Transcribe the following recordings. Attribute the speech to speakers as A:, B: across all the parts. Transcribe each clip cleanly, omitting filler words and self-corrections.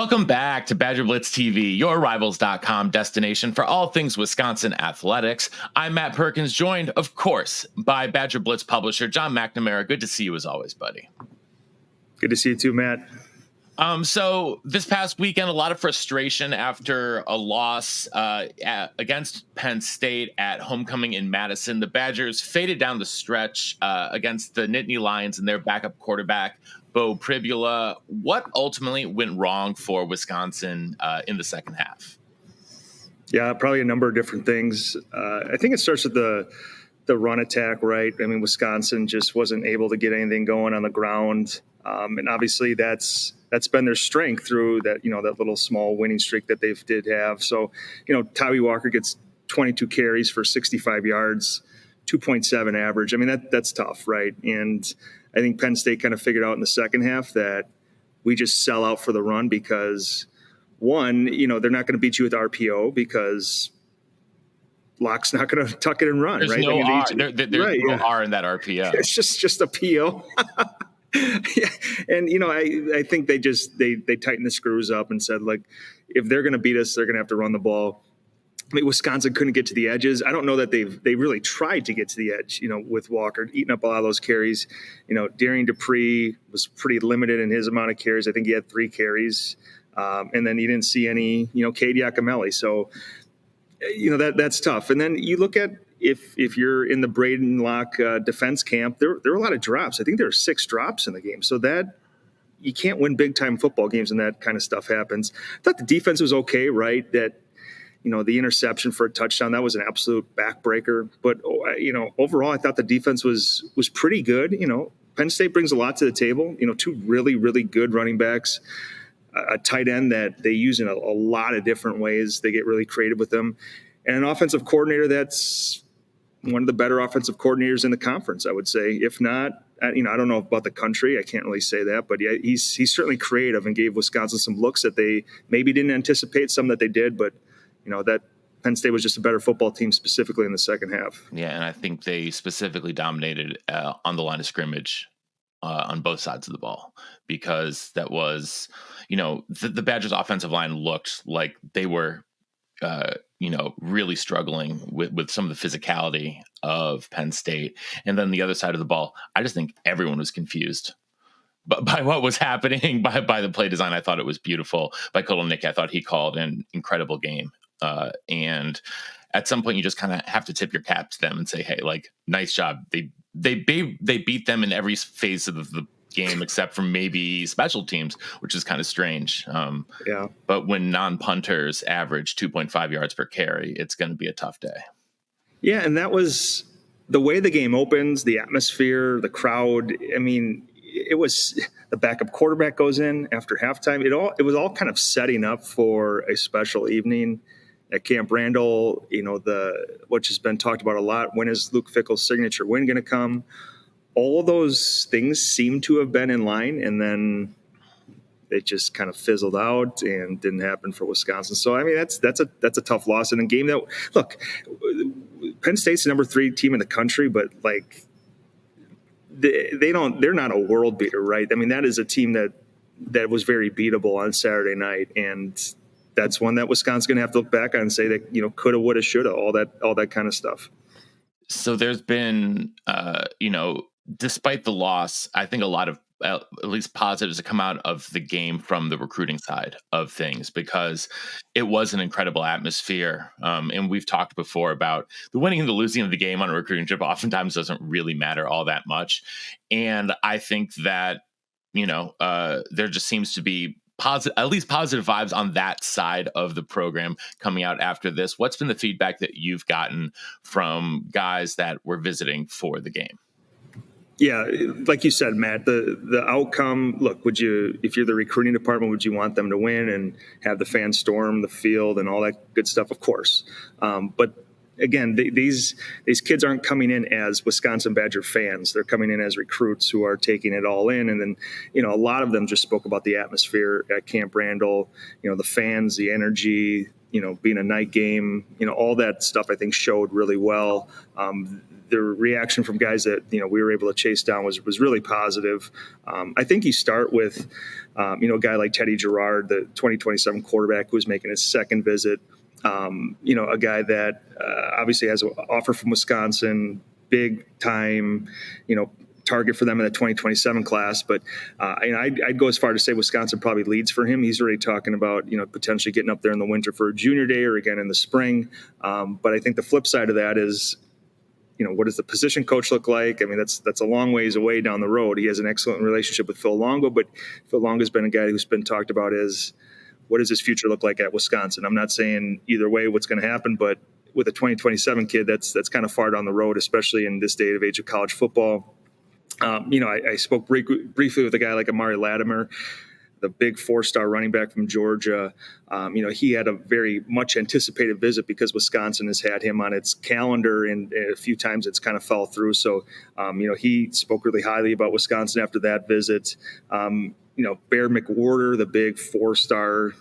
A: Welcome back to BadgerBlitz TV, your Rivals.com destination for all things Wisconsin athletics. I'm Matt Perkins, joined, of course, by BadgerBlitz publisher John McNamara. Good to see you as always, buddy.
B: Good to see you too, Matt.
A: So this past weekend, a lot of frustration after a loss against Penn State at homecoming in Madison. The Badgers faded down the stretch against the Nittany Lions and their backup quarterback, Bo Pribula. What ultimately went wrong for Wisconsin in the second half?
B: Yeah, probably a number of different things. I think it starts with the run attack, right? I mean, Wisconsin just wasn't able to get anything going on the ground. And obviously that's been their strength through that, that little small winning streak that they did have. So, Tyree Walker gets 22 carries for 65 yards, 2.7 average. I mean, that's tough, right? And I think Penn State kind of figured out in the second half that we just sell out for the run because, one, they're not going to beat you with RPO because Locke's not going to tuck it and run.
A: There's
B: right?
A: No
B: R.
A: There's no R in that RPO.
B: It's just a PO. Yeah. And, I think they tightened the screws up and said, like, if they're going to beat us, they're going to have to run the ball. I mean, Wisconsin couldn't get to the edges. I don't know that they really tried to get to the edge, with Walker eating up a lot of those carries. Darian Dupree was pretty limited in his amount of carries. I think he had 3 carries. And then you didn't see any, Cade Yakimelli. So, that's tough. And then you look at, if you're in the Braden Locke defense camp, there were a lot of drops. I think there were 6 drops in the game. So that you can't win big time football games when that kind of stuff happens. I thought the defense was okay, right? That, the interception for a touchdown, that was an absolute backbreaker. But, overall, I thought the defense was pretty good. Penn State brings a lot to the table. 2 really, really good running backs, a tight end that they use in a lot of different ways. They get really creative with them. And an offensive coordinator that's one of the better offensive coordinators in the conference, I would say. If not, I don't know about the country. I can't really say that. But, yeah, he's certainly creative and gave Wisconsin some looks that they maybe didn't anticipate, some that they did. But, that Penn State was just a better football team specifically in the second half.
A: Yeah, and I think they specifically dominated on the line of scrimmage on both sides of the ball because that was, the Badgers' offensive line looked like they were really struggling with some of the physicality of Penn State. And then the other side of the ball, I just think everyone was confused by what was happening, by the play design. I thought it was beautiful. By Kotelnicki, I thought he called an incredible game. And at some point you just kind of have to tip your cap to them and say, hey, like, nice job. They beat them in every phase of the game except for maybe special teams, which is kind of strange.
B: Yeah.
A: But when non-punters average 2.5 yards per carry, it's going to be a tough day. Yeah,
B: and that was the way the game opens, the atmosphere, the crowd. I mean, it was the backup quarterback goes in after halftime. It was all kind of setting up for a special evening at Camp Randall. Which has been talked about a lot. When is Luke Fickell's signature win going to come? All of those things seem to have been in line, and then it just kind of fizzled out and didn't happen for Wisconsin. So, I mean, that's a tough loss in a game that, look, Penn State's the number 3 team in the country, but like they're not a world beater, right? I mean, that is a team that was very beatable on Saturday night, and that's one that Wisconsin's going to have to look back on and say that, coulda, woulda, shoulda, all that kind of stuff.
A: So there's been, despite the loss, I think a lot of at least positives that come out of the game from the recruiting side of things, because it was an incredible atmosphere. And we've talked before about the winning and the losing of the game on a recruiting trip oftentimes doesn't really matter all that much. And I think that, there just seems to be at least positive vibes on that side of the program coming out after this. What's been the feedback that you've gotten from guys that were visiting for the game?
B: Yeah, like you said, Matt, the outcome, look, if you're the recruiting department, would you want them to win and have the fans storm the field and all that good stuff? Of course. But again, these kids aren't coming in as Wisconsin Badger fans. They're coming in as recruits who are taking it all in. And then, a lot of them just spoke about the atmosphere at Camp Randall, the fans, the energy, being a night game, all that stuff I think showed really well. The reaction from guys that we were able to chase down was really positive. I think you start with a guy like Teddy Gerard, the 2027 quarterback who's making his second visit. A guy that obviously has an offer from Wisconsin, big time, target for them in the 2027 class. But I'd go as far to say Wisconsin probably leads for him. He's already talking about potentially getting up there in the winter for a junior day or again in the spring. But I think the flip side of that is, what does the position coach look like? I mean, that's a long ways away down the road. He has an excellent relationship with Phil Longo, but Phil Longo's been a guy who's been talked about as what does his future look like at Wisconsin? I'm not saying either way what's going to happen, but with a 2027 kid, that's kind of far down the road, especially in this day and age of college football. I spoke briefly with a guy like Amari Latimer, the big 4-star running back from Georgia. He had a very much anticipated visit because Wisconsin has had him on its calendar, and a few times it's kind of fell through. So, he spoke really highly about Wisconsin after that visit. Bear McWhorter, the big 4-star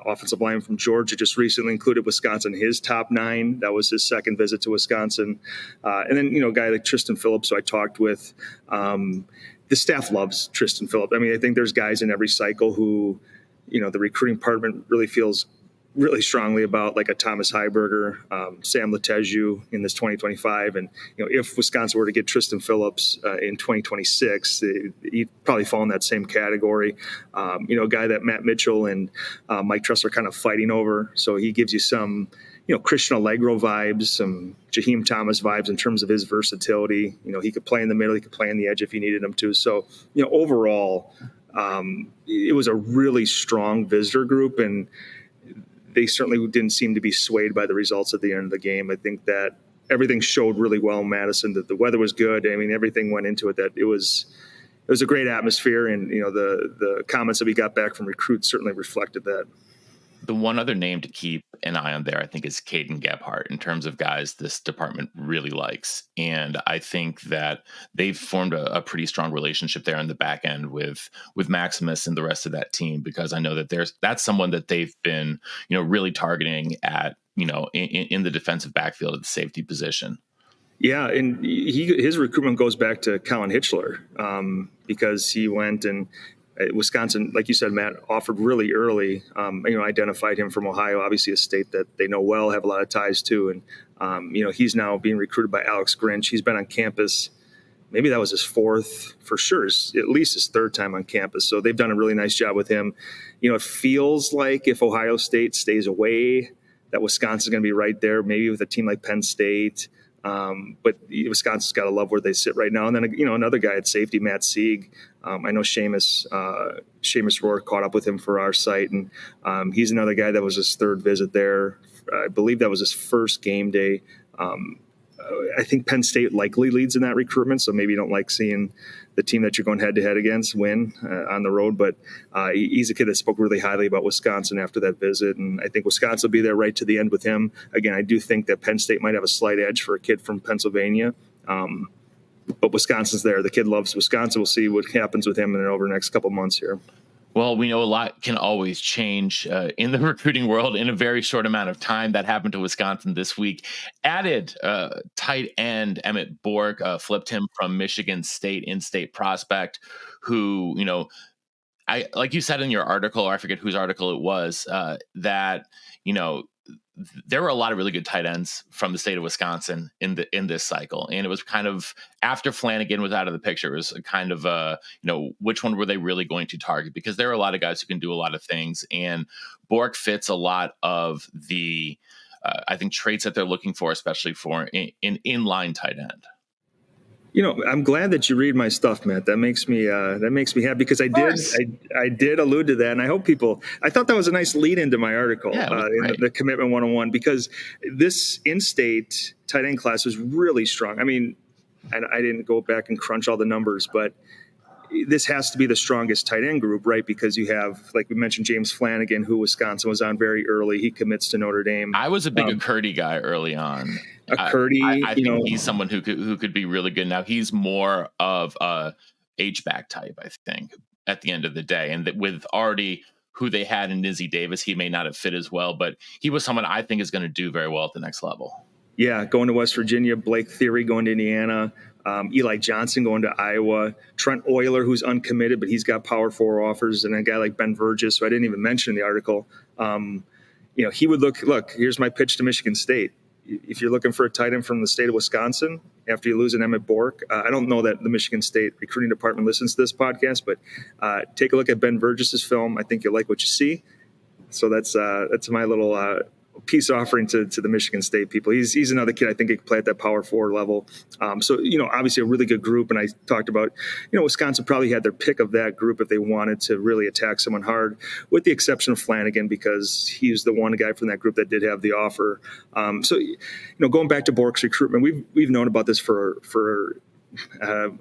B: offensive lineman from Georgia, just recently included Wisconsin in his top 9. That was his second visit to Wisconsin. And then, a guy like Tristan Phillips, who I talked with, the staff loves Tristan Phillips. I mean, I think there's guys in every cycle who, the recruiting department really feels really strongly about, like a Thomas Heiberger, Sam Leteju in this 2025. And, if Wisconsin were to get Tristan Phillips in 2026, he'd probably fall in that same category. A guy that Matt Mitchell and Mike Tress are kind of fighting over. So he gives you some, Christian Allegro vibes, some Jaheim Thomas vibes in terms of his versatility. He could play in the middle, he could play on the edge if you needed him to. So, overall, it was a really strong visitor group, and they certainly didn't seem to be swayed by the results at the end of the game. I think that everything showed really well in Madison, that the weather was good. I mean, everything went into it, that it was a great atmosphere. And, the comments that we got back from recruits certainly reflected that.
A: The one other name to keep an eye on there, I think, is Kaden Gebhardt in terms of guys this department really likes. And I think that they've formed a pretty strong relationship there on the back end with Maximus and the rest of that team, because I know that that's someone that they've been, really targeting at, in the defensive backfield at the safety position.
B: Yeah, and his recruitment goes back to Colin Hitchler because he went and Wisconsin, like you said, Matt, offered really early, identified him from Ohio, obviously a state that they know well, have a lot of ties to. And, he's now being recruited by Alex Grinch. He's been on campus. Maybe that was his fourth, for sure, at least his third time on campus. So they've done a really nice job with him. It feels like if Ohio State stays away, that Wisconsin's going to be right there, maybe with a team like Penn State. But Wisconsin's got to love where they sit right now. And then, another guy at safety, Matt Sieg. I know Seamus Rohr caught up with him for our site, and he's another guy that was his third visit there. I believe that was his first game day. I think Penn State likely leads in that recruitment, so maybe you don't like seeing the team that you're going head-to-head against win on the road. But he's a kid that spoke really highly about Wisconsin after that visit, and I think Wisconsin will be there right to the end with him. Again, I do think that Penn State might have a slight edge for a kid from Pennsylvania, but Wisconsin's there. The kid loves Wisconsin. We'll see what happens with him over the next couple months here.
A: Well, we know a lot can always change in the recruiting world in a very short amount of time. That happened to Wisconsin this week. Added tight end Emmett Bork, flipped him from Michigan State in-state prospect, who, I like you said in your article, or I forget whose article it was, that, there were a lot of really good tight ends from the state of Wisconsin in this cycle. And it was kind of after Flanagan was out of the picture, it was kind of, which one were they really going to target? Because there are a lot of guys who can do a lot of things. And Bork fits a lot of the, I think, traits that they're looking for, especially for an inline tight end.
B: I'm glad that you read my stuff, Matt. That makes me happy because I did allude to that, and I hope I thought that was a nice lead into my article in the Commitment 101, because this in-state tight end class was really strong. I mean, I didn't go back and crunch all the numbers, but this has to be the strongest tight end group, right? Because you have, like we mentioned, James Flanagan, who Wisconsin was on very early. He commits to Notre Dame.
A: I was a big McCurdy guy early on. I think he's someone who could be really good. Now he's more of a H-back type, I think, at the end of the day, and that with already who they had in Nizzy Davis, he may not have fit as well, but he was someone I think is going to do very well at the next level.
B: Yeah, going to West Virginia, Blake Theory going to Indiana, Eli Johnson going to Iowa, Trent Euler, who's uncommitted, but he's got Power 4 offers, and a guy like Ben Vergis, who I didn't even mention in the article. He would look, here's my pitch to Michigan State. If you're looking for a tight end from the state of Wisconsin after you lose an Emmett Bork, I don't know that the Michigan State recruiting department listens to this podcast, but take a look at Ben Vergis's film. I think you'll like what you see. So that's my little peace offering to the Michigan State people. He's another kid I think he could play at that Power 4 level. So obviously a really good group. And I talked about Wisconsin probably had their pick of that group if they wanted to really attack someone hard, with the exception of Flanagan, because he was the one guy from that group that did have the offer. So going back to Bork's recruitment, we've known about this for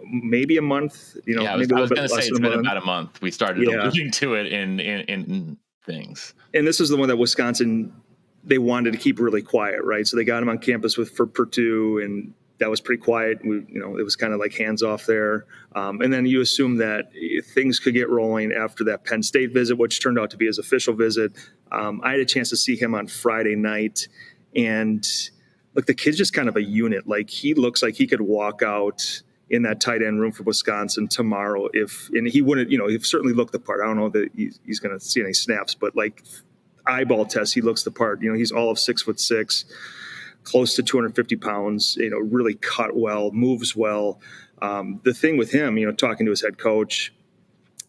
B: maybe a month.
A: Maybe I was going to say it's been about a month. We started alluding to it in things.
B: And this is the one that Wisconsin, they wanted to keep really quiet, right? So they got him on campus for Purdue, and that was pretty quiet. It was kind of like hands off there. And then you assume that things could get rolling after that Penn State visit, which turned out to be his official visit. I had a chance to see him on Friday night, and look, the kid's just kind of a unit. Like, he looks like he could walk out in that tight end room for Wisconsin tomorrow and he wouldn't, he certainly looked the part. I don't know that he's going to see any snaps, but like eyeball test, he looks the part. He's all of 6'6", close to 250 pounds, really cut well, moves well. The thing with him, talking to his head coach,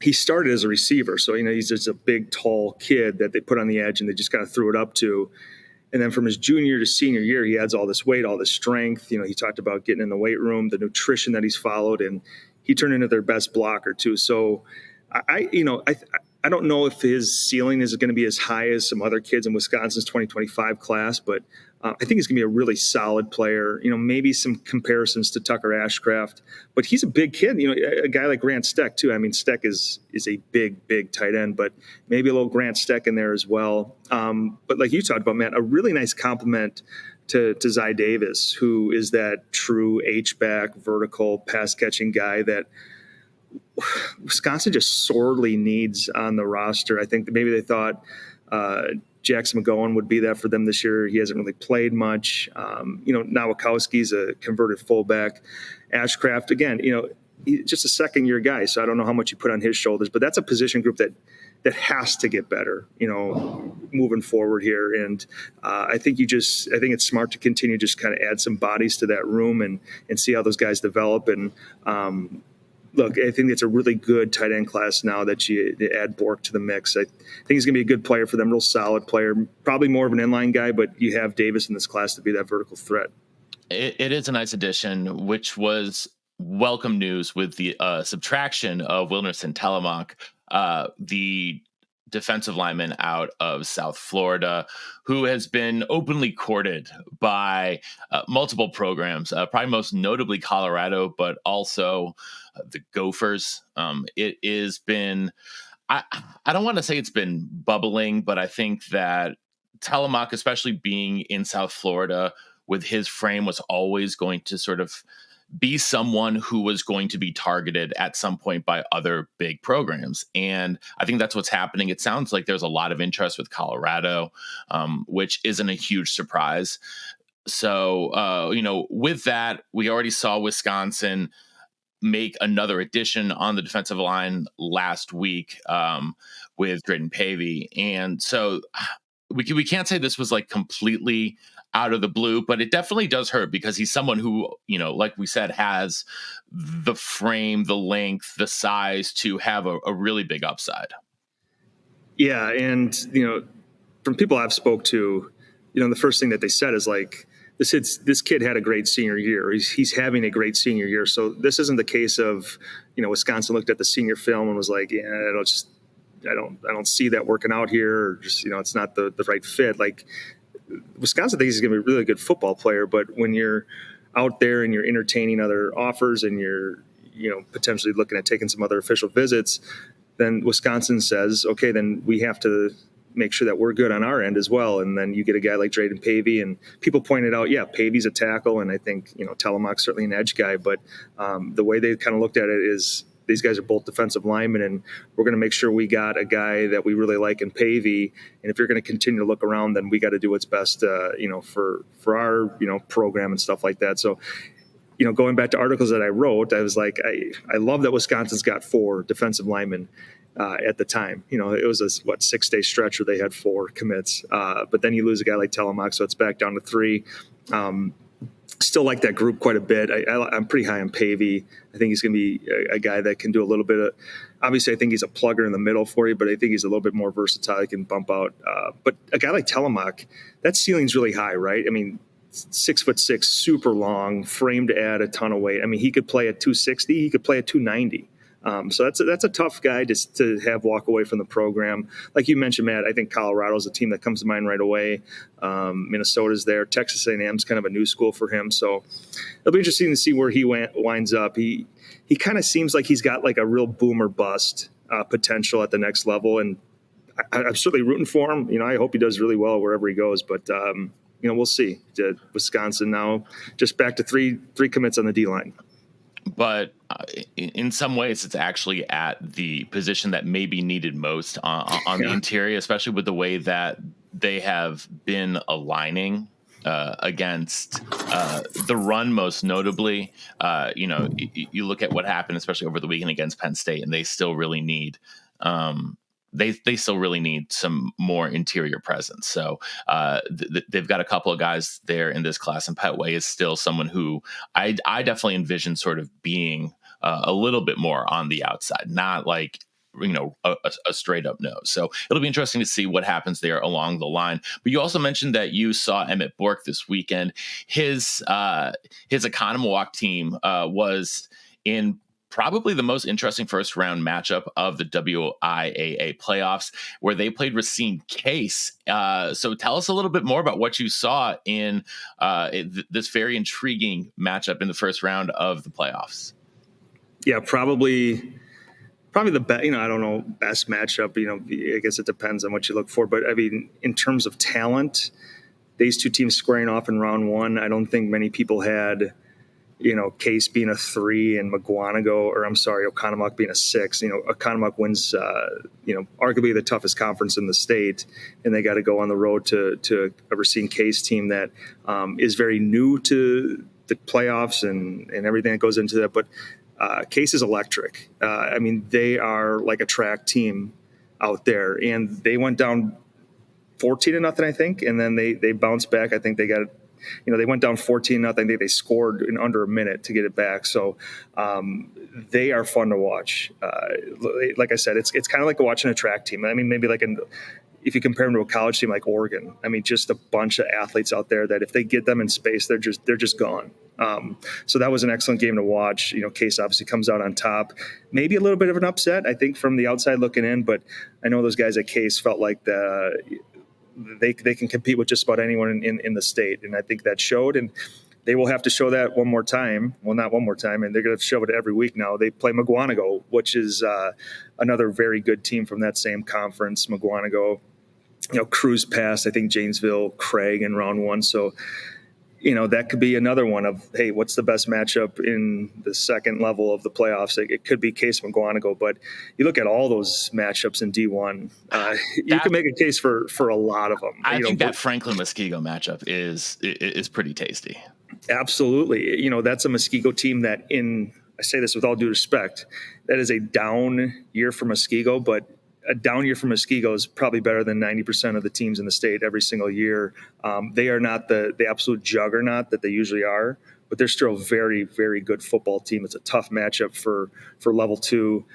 B: he started as a receiver. So, he's just a big, tall kid that they put on the edge and they just kind of threw it up to. And then from his junior to senior year, he adds all this weight, all this strength. He talked about getting in the weight room, the nutrition that he's followed, and he turned into their best blocker too. So I don't know if his ceiling is going to be as high as some other kids in Wisconsin's 2025 class, but I think he's going to be a really solid player. Maybe some comparisons to Tucker Ashcraft, but he's a big kid. A guy like Grant Steck too. I mean, Steck is a big tight end, but maybe a little Grant Steck in there as well. But like you talked about, Matt, a really nice compliment to Zy Davis, who is that true H-back, vertical pass catching guy that Wisconsin just sorely needs on the roster. I think that maybe they thought Jackson McGowan would be that for them this year. He hasn't really played much. Nowakowski's a converted fullback. Ashcraft, again, he's just a second-year guy, so I don't know how much you put on his shoulders, but that's a position group that has to get better, moving forward here. And I think it's smart to continue just kind of add some bodies to that room and see how those guys develop. And look, I think it's a really good tight end class now that you add Bork to the mix. I think he's going to be a good player for them, real solid player, probably more of an inline guy, but you have Davis in this class to be that vertical threat.
A: It is a nice addition, which was welcome news with the subtraction of Wilnerson Telemaque, the defensive lineman out of South Florida, who has been openly courted by multiple programs, probably most notably Colorado, but also the Gophers. It has been, I don't want to say it's been bubbling, but I think that Telemaque, especially being in South Florida with his frame, was always going to sort of be someone who was going to be targeted at some point by other big programs. And I think that's what's happening. It sounds like there's a lot of interest with Colorado, which isn't a huge surprise. So, with that, we already saw Wisconsin make another addition on the defensive line last week with Drayden Pavey. And so we can't say this was like completely out of the blue, but it definitely does hurt because he's someone who, like we said, has the frame, the length, the size to have a really big upside.
B: Yeah. And, from people I've spoke to, the first thing that they said is like, this kid had a great senior year. He's having a great senior year. So this isn't the case of, Wisconsin looked at the senior film and was like, yeah, I don't see that working out here. Or just, it's not the right fit. Like, Wisconsin thinks he's going to be a really good football player, but when you're out there and you're entertaining other offers and you're, potentially looking at taking some other official visits, then Wisconsin says, okay, then we have to make sure that we're good on our end as well. And then you get a guy like Drayden Pavey, and people pointed out, yeah, Pavey's a tackle, and I think, Telemaque's certainly an edge guy, but the way they kind of looked at it is these guys are both defensive linemen, and we're going to make sure we got a guy that we really like in Pavey. And if you're going to continue to look around, then we got to do what's best, for our, program and stuff like that. So, going back to articles that I wrote, I was like, I love that Wisconsin's got 4 defensive linemen at the time. It was a 6-day stretch where they had 4 commits. But then you lose a guy like Telemaque, so it's back down to 3. Still like that group quite a bit. I'm pretty high on Pavey. I think he's going to be a guy that can do a little bit of. Obviously, I think he's a plugger in the middle for you, but I think he's a little bit more versatile. He can bump out. But a guy like Telemaque, that ceiling's really high, right? I mean, 6'6", super long, frame to add a ton of weight. I mean, he could play at 260. He could play at 290. So that's a tough guy to have walk away from the program. Like you mentioned, Matt, I think Colorado's a team that comes to mind right away. Minnesota's there. Texas A&M's kind of a new school for him. So it'll be interesting to see where he winds up. He kind of seems like he's got like a real boom or bust potential at the next level. And I'm certainly rooting for him. I hope he does really well wherever he goes. But, we'll see. Wisconsin now just back to three commits on the D-line.
A: But in some ways, it's actually at the position that may be needed most on the interior, especially with the way that they have been aligning against the run, most notably. You look at what happened, especially over the weekend against Penn State, and they still really need they still really need some more interior presence. So they've got a couple of guys there in this class, and Petway is still someone who I definitely envision sort of being a little bit more on the outside, not like a straight up no. So it'll be interesting to see what happens there along the line. But you also mentioned that you saw Emmett Bork this weekend. His Economwalk team was in probably the most interesting first round matchup of the WIAA playoffs, where they played Racine Case. So tell us a little bit more about what you saw in this very intriguing matchup in the first round of the playoffs.
B: Yeah, probably the best. I don't know, best matchup. I guess it depends on what you look for. But I mean, in terms of talent, these two teams squaring off in round one, I don't think many people had. Case being a 3 and Oconomowoc being a 6. Oconomowoc wins, arguably the toughest conference in the state, and they got to go on the road to a Racine Case team that is very new to the playoffs and everything that goes into that. But Case is electric. They are like a track team out there, and they went down 14-0, I think, and then they bounced back. I think they got they went down 14-0. They scored in under a minute to get it back. So they are fun to watch. Like I said, it's kind of like watching a track team. Maybe if you compare them to a college team like Oregon, just a bunch of athletes out there that if they get them in space, they're just gone. So that was an excellent game to watch. Case obviously comes out on top. Maybe a little bit of an upset, I think, from the outside looking in. But I know those guys at Case felt like they can compete with just about anyone in the state. And I think that showed, and they will have to show that one more time. Well, not one more time, and they're going to show it every week now. They play McGuanago, which is another very good team from that same conference. McGuanago, cruised past, I think, Janesville, Craig in round one. So, that could be another one of, hey, what's the best matchup in the second level of the playoffs? It could be Case McGuanago, but you look at all those matchups in D1, you can make a case for a lot of them.
A: I think that Franklin-Muskego matchup is pretty tasty.
B: Absolutely. That's a Muskego team that I say this with all due respect, that is a down year for Muskego, but a down year for Muskego is probably better than 90% of the teams in the state every single year. They are not the absolute juggernaut that they usually are, but they're still a very, very good football team. It's a tough matchup for level 2.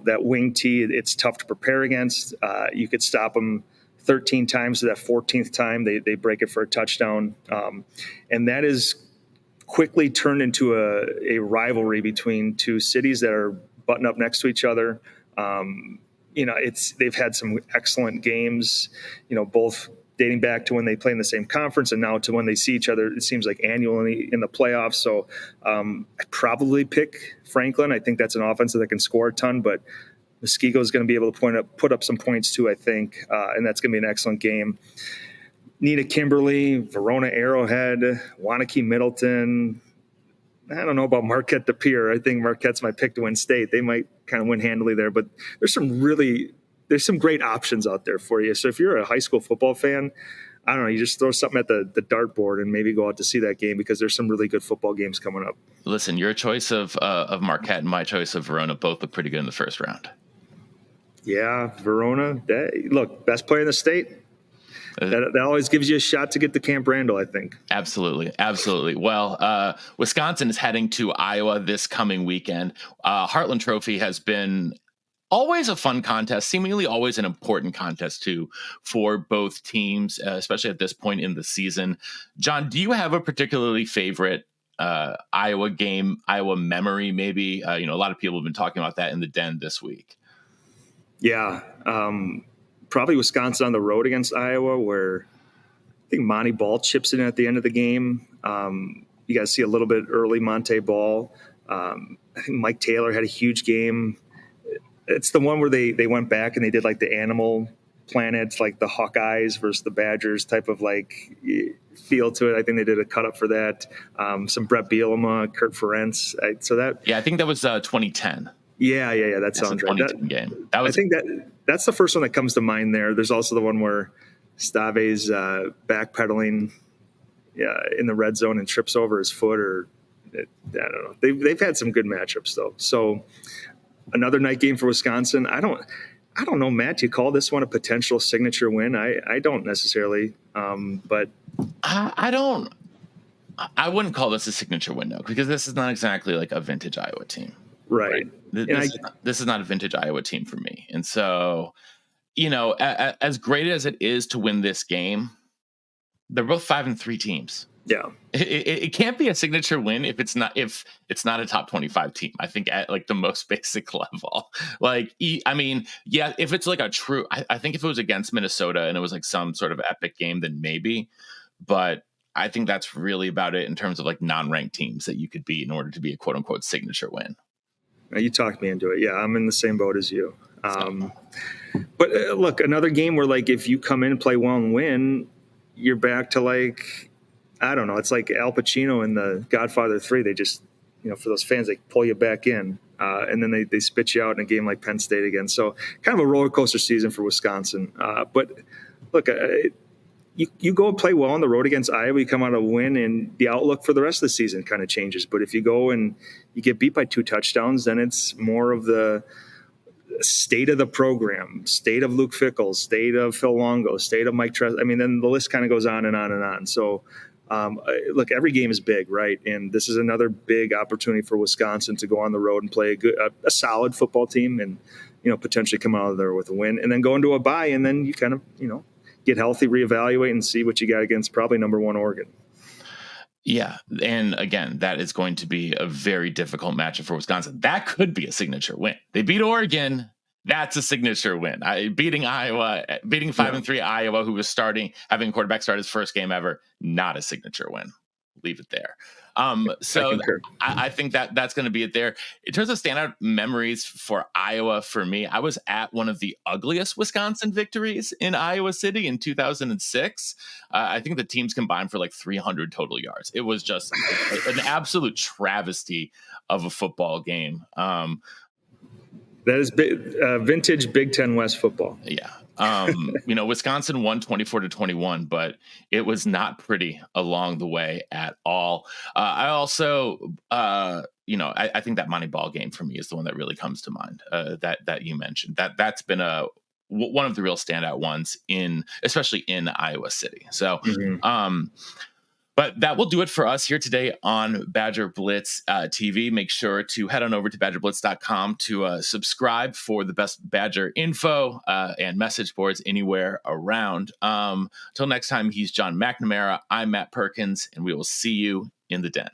B: That wing T, it's tough to prepare against. You could stop them 13 times, so that 14th time they break it for a touchdown. And that is quickly turned into a rivalry between two cities that are buttoned up next to each other. They've had some excellent games, both dating back to when they play in the same conference and now to when they see each other. It seems like annually in the playoffs. So I'd probably pick Franklin. I think that's an offense that can score a ton, but Muskego is going to be able to put up some points too, I think, and that's going to be an excellent game. Nina Kimberly, Verona Arrowhead, Wanakee Middleton. I don't know about Marquette De Pere. I think Marquette's my pick to win state. They might kind of win handily there, but there's some great options out there for you. So if you're a high school football fan, I don't know, you just throw something at the dartboard and maybe go out to see that game because there's some really good football games coming up.
A: Listen, your choice of Marquette and my choice of Verona both look pretty good in the first round.
B: Yeah, Verona. Look, best player in the state. That always gives you a shot to get to Camp Randall, I think.
A: Absolutely. Well, Wisconsin is heading to Iowa this coming weekend. Heartland Trophy has been always a fun contest, seemingly always an important contest, too, for both teams, especially at this point in the season. John, do you have a particularly favorite Iowa game, Iowa memory, maybe? A lot of people have been talking about that in the den this week.
B: Yeah. Probably Wisconsin on the road against Iowa, where I think Monty Ball chips in at the end of the game. You guys see a little bit early Monte Ball. I think Mike Taylor had a huge game. It's the one where they went back and they did like the Animal Planet, like the Hawkeyes versus the Badgers type of like feel to it. I think they did a cut up for that. Some Brett Bielema, Kurt Ferenc. I think
A: that was 2010.
B: Yeah. That sounds right.
A: Game.
B: That's the first one that comes to mind there. There's also the one where Stave's backpedaling in the red zone and trips over his foot, I don't know. They've had some good matchups though. So another night game for Wisconsin. I don't know, Matt. Do you call this one a potential signature win? I don't necessarily, but
A: I don't. I wouldn't call this a signature win, though, because this is not exactly like a vintage Iowa team.
B: Right.
A: This is not a vintage Iowa team for me. And so, as great as it is to win this game, they're both 5-3 teams.
B: Yeah.
A: It can't be a signature win if it's not a top 25 team. I think at like the most basic level. Like, if it's like a true, I think if it was against Minnesota and it was like some sort of epic game, then maybe. But I think that's really about it in terms of like non-ranked teams that you could beat in order to be a quote unquote signature win.
B: You talked me into it. Yeah, I'm in the same boat as you. But look, another game where like if you come in and play well and win, you're back to like, I don't know. It's like Al Pacino in the Godfather 3. They just, for those fans, they pull you back in, and then they spit you out in a game like Penn State again. So kind of a roller coaster season for Wisconsin. But look, you go and play well on the road against Iowa, you come out a win, and the outlook for the rest of the season kind of changes. But if you go and you get beat by 2 touchdowns, then it's more of the state of the program, state of Luke Fickell, state of Phil Longo, state of Mike Tress. Then the list kind of goes on and on and on. So, look, every game is big, right? And this is another big opportunity for Wisconsin to go on the road and play a solid football team and, potentially come out of there with a win and then go into a bye. And then you kind of, get healthy, reevaluate, and see what you got against probably number 1 Oregon.
A: Yeah, and again, that is going to be a very difficult matchup for Wisconsin. That could be a signature win. They beat Oregon. That's a signature win. Beating Iowa, beating 5-3 Iowa, who was having quarterback start his first game ever, not a signature win. Leave it there. So I think that's going to be it there. In terms of standout memories for Iowa, for me, I was at one of the ugliest Wisconsin victories in Iowa City in 2006. I think the teams combined for like 300 total yards. It was just an absolute travesty of a football game. That
B: is vintage Big Ten West football.
A: Yeah. Wisconsin won 24-21, but it was not pretty along the way at all. I also, I think that Monty Ball game for me is the one that really comes to mind, that you mentioned. That's been one of the real standout ones especially in Iowa City. So, but that will do it for us here today on Badger Blitz TV. Make sure to head on over to BadgerBlitz.com to subscribe for the best Badger info and message boards anywhere around. Until next time, he's John McNamara. I'm Matt Perkins, and we will see you in the den.